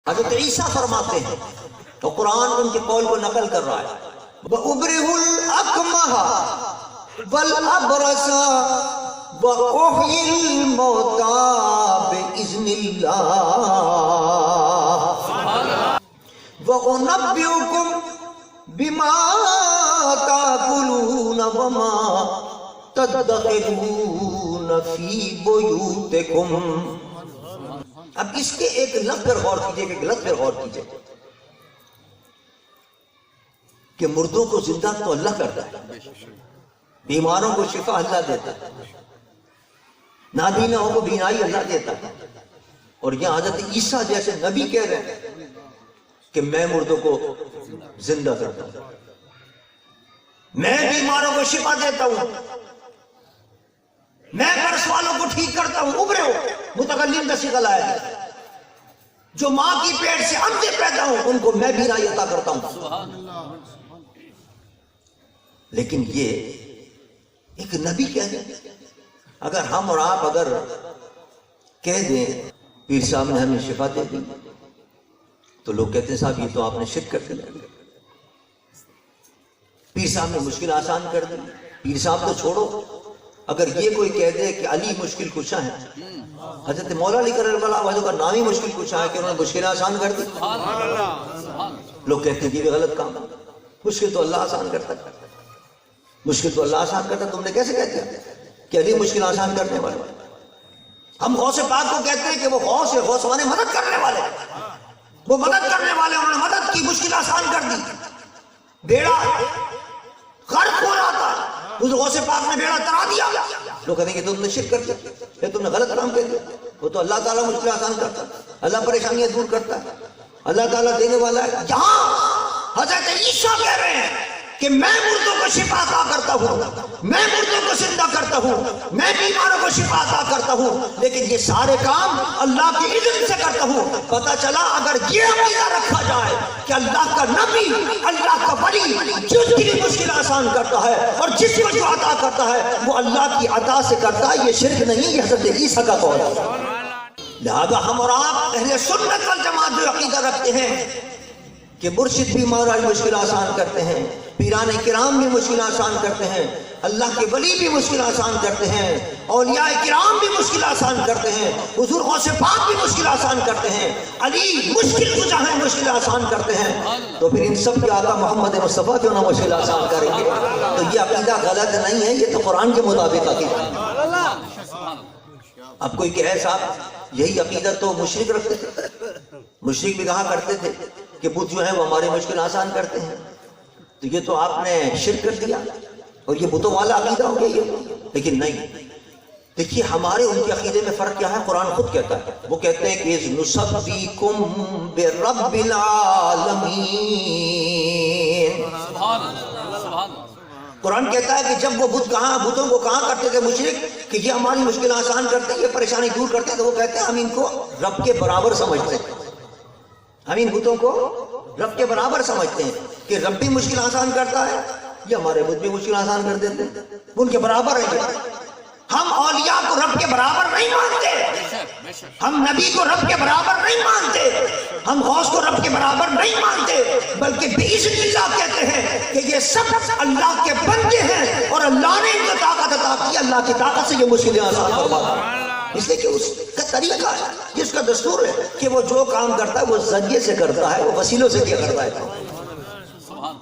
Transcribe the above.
حضرت عیسیٰ فرماتے ہیں تو قرآن ان کے قول کو نقل کر رہا ہے وَأُبْرِهُ الْأَكْمَحَ وَالْأَبْرَصَ وَأُحْيِي الْمَوْتَى بِإِذْنِ اللَّهِ وَأُنَبِّئُكُم بِمَا تَأْكُلُونَ وَمَا تَدَّخِرُونَ فِي بُيُوتِكُمْ۔ اب اس کے ایک لفظ پر غور کیجئے کہ غلط پر غور کیجئے کہ مردوں کو زندہ تو اللہ کرتا ہے، بیماروں کو شفا اللہ دیتا ہے، نابیناؤں کو بینائی اللہ دیتا ہے، اور یہاں حضرت عیسیٰ جیسے نبی کہہ رہے ہیں کہ میں مردوں کو زندہ کرتا ہوں، میں بیماروں کو شفا دیتا ہوں، میں برس والوں کو ٹھیک کرتا ہوں۔ ابرے ہو متکلم کا صیغہ لایا گیا، جو ماں کی پیٹ سے اندھے پیدا ہوں ان کو میں بینائی عطا کرتا ہوں۔ لیکن یہ ایک نبی کہہ دیں، اگر ہم اور آپ اگر کہہ دیں پیر صاحب نے ہمیں شفا دے دی تو لوگ کہتے ہیں صاحب یہ تو آپ نے شرک کر دیا، پیر صاحب نے مشکل آسان کر دی۔ پیر صاحب تو چھوڑو، اگر یہ کوئی کہہ دے کہ علی مشکل کشا ہے، حضرت مولا علی کرم اللہ وجہ کا نام ہی مشکل کشا ہے کہ انہوں نے مشکل آسان کر دی، لوگ کہتے ہیں یہ غلط کام ہے، مشکل تو اللہ آسان کرتا ہے، مشکل تو اللہ آسان کرتا ہے، تم نے کیسے کہہ دیا کہ علی مشکل آسان کرنے والے؟ ہم غوث پاک کو کہتے ہیں کہ وہ غوث ہے، غوث مانے مدد کرنے والے، وہ مدد کرنے والے، انہوں نے مدد کی، مشکل آسان کر دی، بیڑا غرق ہو رہا تھا، اس غوث پاک نے بیڑا ترا دیا، لوگ کہتے ہیں کہ تم نے شرک کر دیا، کہ تم نے غلط کام کر دیا، وہ تو اللہ تعالیٰ مشکل آسان کرتا ہے، اللہ پریشانیاں دور کرتا ہے، اللہ تعالیٰ دینے والا ہے۔ یہاں حضرت عیسیٰ کہہ رہے ہیں کہ میں مردوں کو شفا عطا کرتا ہوں، میں مردوں کو زندہ کرتا ہوں، میں بیماروں کو شفا عطا کرتا ہوں، لیکن یہ سارے کام اللہ کے اذن سے کرتا ہوں۔ پتہ چلا اگر یہ عقیدہ رکھا جائے کہ اللہ کا نبی، اللہ کا ولی جس کی بھی مشکل آسان کرتا ہے اور جس کو جو عطا کرتا ہے وہ اللہ کی عطا سے کرتا ہے، یہ شرک نہیں، یہ حضرت عیسیٰ کا قول ہے۔ لہذا ہم اور آپ اہل سنت والجماعت جو عقیدہ رکھتے ہیں کہ مرشد بھی ہمارا مشکل آسان کرتے ہیں، پیران کرام بھی مشکل آسان کرتے ہیں، اللہ کے ولی بھی مشکل آسان کرتے ہیں، اولیاء کرام بھی مشکل آسان کرتے ہیں، حضور غوث پاک بھی مشکل آسان کرتے ہیں، علی مشکل کجا ہے مشکل آسان کرتے ہیں، تو پھر ان سب کے آقا محمد مصطفیٰ کیوں نہ مشکل آسان کریں گے؟ تو یہ عقیدہ غلط نہیں ہے، یہ تو قرآن کے مطابق عقیدہ ہے۔ اب کوئی کہے صاحب یہی عقیدہ تو مشرک رکھتے تھے، مشرک بھی کہا کرتے تھے کہ بت جو ہیں وہ ہمارے مشکل آسان کرتے ہیں، تو یہ تو آپ نے شرک کر دیا اور یہ بتوں والا عقیدہ ہو گیا یہ۔ لیکن نہیں، دیکھیے ہمارے ان کے عقیدے میں فرق کیا ہے، قرآن خود کہتا ہے، وہ کہتے ہیں کہ نُسَبِّئُکُم بِرَبِّ الْعَالَمِینَ۔ قرآن کہتا ہے کہ جب وہ بتوں کو کہاں کرتے تھے مشرک کہ یہ ہماری مشکل آسان کرتے ہیں، یہ پریشانی دور کرتے ہیں، تو وہ کہتے ہیں ہم ان کو رب کے برابر سمجھتے ہیں، ہم ان بتوں کو رب کے برابر سمجھتے ہیں کہ رب بھی مشکل آسان کرتا ہے، یہ ہمارے بت بھی مشکل آسان کر دیتے ہیں، ان کے برابر ہیں۔ ہم اولیاء کو رب کے برابر نہیں مانتے، ہم نبی کو رب کے برابر نہیں مانتے، ہم غوث کو رب کے برابر نہیں مانتے، بلکہ بِإِذْنِ اللَّهِ کہتے ہیں کہ یہ سب اللہ کے بندے ہیں اور اللہ نے ان کو طاقت عطا کی، اللہ کی طاقت سے یہ مشکلیں آسان فرماتا ہے۔ اس لیے کہ اس کا طریقہ ہے، جس کا دستور ہے کہ وہ جو کام کرتا ہے وہ ذریعے سے کرتا ہے، وہ وسیلوں سے کیا کرتا ہے۔